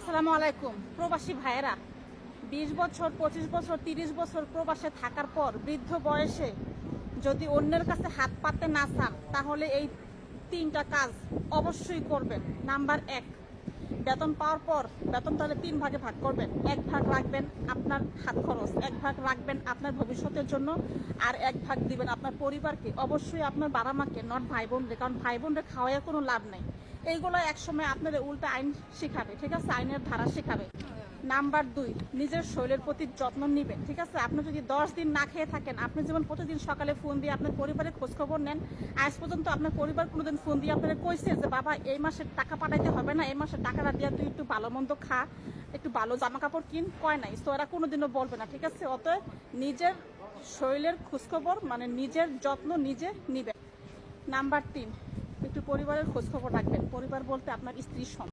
আসসালামু আলাইকুম। প্রবাসী ভাইয়েরা, 20 বছর 25 বছর 30 বছর প্রবাসে থাকার পর বৃদ্ধ বয়সে যদি অন্যের কাছে হাত পাততে না চান, তাহলে এই 3টা কাজ অবশ্যই করবেন। নাম্বার 1, বেতন পাওয়ার পর বেতন তাহলে 3 ভাগে ভাগ করবেন। 1 ভাগ রাখবেন আপনার হাত খরচ, 1 ভাগ রাখবেন আপনার ভবিষ্যতের জন্য, আর 1 ভাগ দিবেন আপনার পরিবারকে, অবশ্যই আপনার বাবা মাকে, নট ভাই বোনরে। কারণ ভাই বোনরে খাওয়াইয়া কোনো লাভ নেই। এইগুলো একসময় আপনার উল্টা আইন শিখাবে, ঠিক আছে, আইনের ধারা শিখাবে। নাম্বার 2, নিজের শরীরের প্রতি যত্ন নিবেন, ঠিক আছে। আপনি যদি 10 দিন না খেয়ে থাকেন, আপনি যেমন প্রতিদিন সকালে ফোন দিয়ে আপনার পরিবারের খোঁজখবর নেন, আজ পর্যন্ত আপনার পরিবার কোনোদিন ফোন দিয়ে আপনারা কইছে যে বাবা এই মাসের টাকা পাঠাইতে হবে না, এই মাসের টাকাটা দিয়া তুই একটু ভালো মন্দ খা, একটু ভালো জামা কাপড় কিন, কয় নাই। তো এরা কোনোদিনও বলবে না, ঠিক আছে। অতএব নিজের শরীরের খোঁজখবর মানে নিজের যত্ন নিজে নিবেন। নাম্বার 3, একটু পরিবারের খোঁজখবর রাখবেন। পরিবার বলতে আপনার স্ত্রী